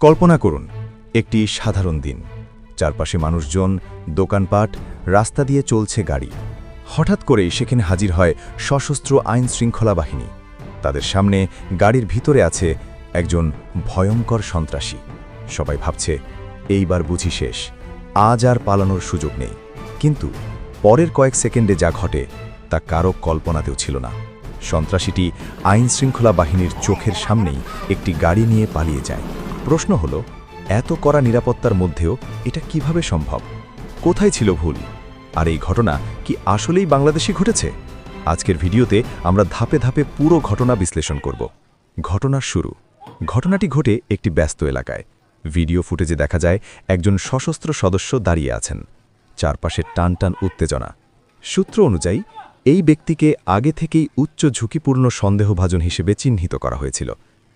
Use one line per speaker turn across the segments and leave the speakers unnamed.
কল্পনা করুন একটি সাধারণ দিন, চারপাশে মানুষজন, দোকানপাট, রাস্তা দিয়ে চলছে গাড়ি। হঠাৎ করেই সেখানে হাজির হয় সশস্ত্র আইন শৃঙ্খলা বাহিনী। তাদের সামনে গাড়ির ভিতরে আছে একজন ভয়ঙ্কর সন্ত্রাসী। সবাই ভাবছে এইবার বুঝি শেষ, আজ আর পালানোর সুযোগ নেই। কিন্তু পরের কয়েক সেকেন্ডে যা ঘটে তা কারো কল্পনাতেও ছিল না। সন্ত্রাসীটি আইন শৃঙ্খলা বাহিনীর চোখের সামনেই একটি গাড়ি নিয়ে পালিয়ে যায়। প্রশ্ন হলো, এত কড়া নিরাপত্তার মধ্যেও এটা কিভাবে সম্ভব? কোথায় ছিল ভুল? আর এই ঘটনা কি আসলেই বাংলাদেশে ঘটেছে? আজকের ভিডিওতে আমরা ধাপে ধাপে পুরো ঘটনা বিশ্লেষণ করব। ঘটনার শুরু। ঘটনাটি ঘটে একটি ব্যস্ত এলাকায়। ভিডিও ফুটেজে দেখা যায় একজন সশস্ত্র সদস্য দাঁড়িয়ে আছেন। চারপাশে টান টান উত্তেজনা। সূত্র অনুযায়ী এই ব্যক্তিকে আগে থেকেই উচ্চ ঝুঁকিপূর্ণ সন্দেহভাজন হিসেবে চিহ্নিত করা হয়েছিল।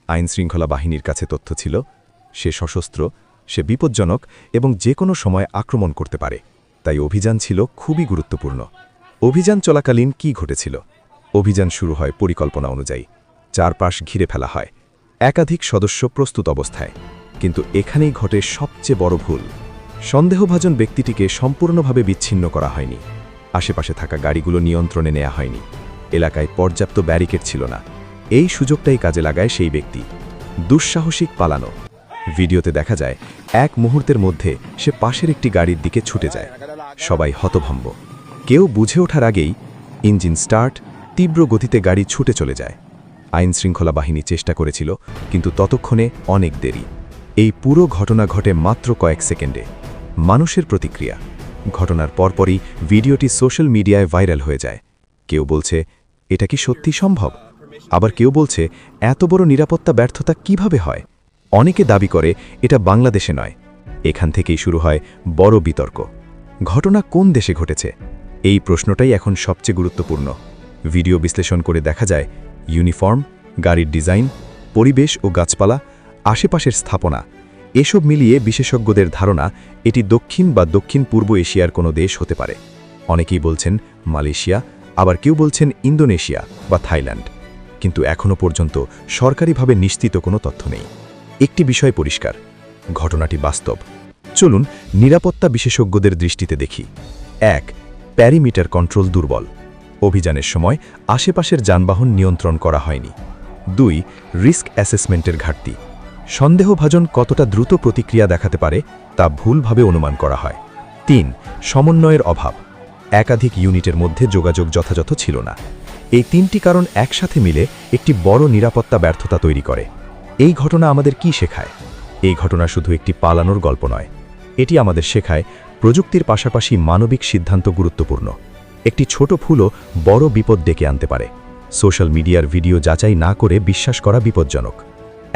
আইন শৃঙ্খলা বাহিনীর কাছে তথ্য ছিল সে সশস্ত্র, সে বিপজ্জনক এবং যে কোনো সময় আক্রমণ করতে পারে। তাই অভিযান ছিল খুবই গুরুত্বপূর্ণ। অভিযান চলাকালীন কি ঘটেছিল? অভিযান শুরু হয় পরিকল্পনা অনুযায়ী। চারপাশ ঘিরে ফেলা হয়, একাধিক সদস্য প্রস্তুত অবস্থায়। কিন্তু এখানেই ঘটে সবচেয়ে বড় ভুল। সন্দেহভাজন ব্যক্তিটিকে সম্পূর্ণভাবে বিচ্ছিন্ন করা হয়নি। আশেপাশে থাকা গাড়িগুলো নিয়ন্ত্রণে নেওয়া হয়নি। এলাকায় পর্যাপ্ত ব্যারিকেড ছিল না। এই সুযোগটাই কাজে লাগায় সেই ব্যক্তি। দুঃসাহসিক পালানো। ভিডিওতে দেখা যায় এক মুহূর্তের মধ্যে সে পাশের একটি গাড়ির দিকে ছুটে যায়। সবাই হতভম্ব। কেউ বুঝে ওঠার আগেই ইঞ্জিন স্টার্ট, তীব্র গতিতে গাড়ি ছুটে চলে যায়। আইন শৃঙ্খলা বাহিনী চেষ্টা করেছিল, কিন্তু ততক্ষণে অনেক দেরি। এই পুরো ঘটনা ঘটে মাত্র কয়েক সেকেন্ডে। মানুষের প্রতিক্রিয়া। ঘটনার পরপরই ভিডিওটি সোশ্যাল মিডিয়ায় ভাইরাল হয়ে যায়। কেউ বলছে এটা কি সত্যি সম্ভব? আবার কেউ বলছে এত বড় নিরাপত্তা ব্যর্থতা কিভাবে হয়? অনেকে দাবি করে এটা বাংলাদেশে নয়। এখান থেকেই শুরু হয় বড় বিতর্ক। ঘটনা কোন দেশে ঘটেছে? এই প্রশ্নটাই এখন সবচেয়ে গুরুত্বপূর্ণ। ভিডিও বিশ্লেষণ করে দেখা যায় ইউনিফর্ম, গাড়ির ডিজাইন, পরিবেশ ও গাছপালা, আশেপাশের স্থাপনা, এসব মিলিয়ে বিশেষজ্ঞদের ধারণা এটি দক্ষিণ বা দক্ষিণ পূর্ব এশিয়ার কোনো দেশ হতে পারে। অনেকেই বলছেন মালয়েশিয়া, আবার কেউ বলছেন ইন্দোনেশিয়া বা থাইল্যান্ড। কিন্তু এখনও পর্যন্ত সরকারিভাবে নিশ্চিত কোনো তথ্য নেই। একটি বিষয় পরিষ্কার, ঘটনাটি বাস্তব। চলুন নিরাপত্তা বিশেষজ্ঞদের দৃষ্টিতে দেখি। ১. প্যারিমিটার কন্ট্রোল দুর্বল। অভিযানের সময় আশেপাশের যানবাহন নিয়ন্ত্রণ করা হয়নি। ২. রিস্ক অ্যাসেসমেন্টের ঘাটতি। সন্দেহভাজন কতটা দ্রুত প্রতিক্রিয়া দেখাতে পারে তা ভুলভাবে অনুমান করা হয়। ৩. সমন্বয়ের অভাব। একাধিক ইউনিটের মধ্যে যোগাযোগ যথাযথ ছিল না। এই তিনটি কারণ একসাথে মিলে একটি বড় নিরাপত্তা ব্যর্থতা তৈরি করে। এই ঘটনা আমাদের কি শেখায়? এই ঘটনা শুধু একটি পালানোর গল্প নয়। এটি আমাদের শেখায় প্রযুক্তির পাশাপাশি মানবিক সিদ্ধান্ত গুরুত্বপূর্ণ। একটি ছোট ভুলও বড় বিপদ ডেকে আনতে পারে। সোশ্যাল মিডিয়ার ভিডিও যাচাই না করে বিশ্বাস করা বিপজ্জনক।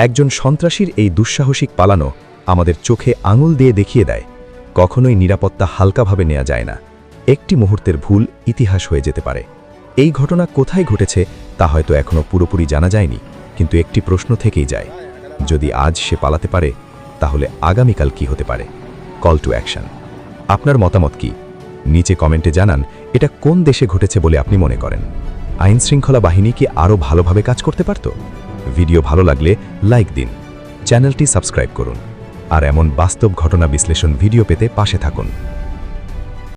একজন সন্ত্রাসীর এই দুঃসাহসিক পালানো আমাদের চোখে আঙুল দিয়ে দেখিয়ে দেয় কখনোই নিরাপত্তা হালকাভাবে নেওয়া যায় না। একটি মুহূর্তের ভুল ইতিহাস হয়ে যেতে পারে। এই ঘটনা কোথায় ঘটেছে তা হয়তো এখনও পুরোপুরি জানা যায়নি, কিন্তু একটি প্রশ্ন থেকেই যায়, যদি আজ সে পালাতে পারে তাহলে আগামীকাল কি হতে পারে? Call to action. আপনার মতামত কি? নিচে কমেন্টে জানান এটা কোন দেশে ঘটেছে বলে আপনি মনে করেন। আইন শৃঙ্খলা বাহিনী কি আরও ভালোভাবে কাজ করতে পারত? ভিডিও ভালো লাগলে লাইক দিন, চ্যানেলটি সাবস্ক্রাইব করুন, আর এমন বাস্তব ঘটনা বিশ্লেষণ ভিডিও পেতে পাশে থাকুন।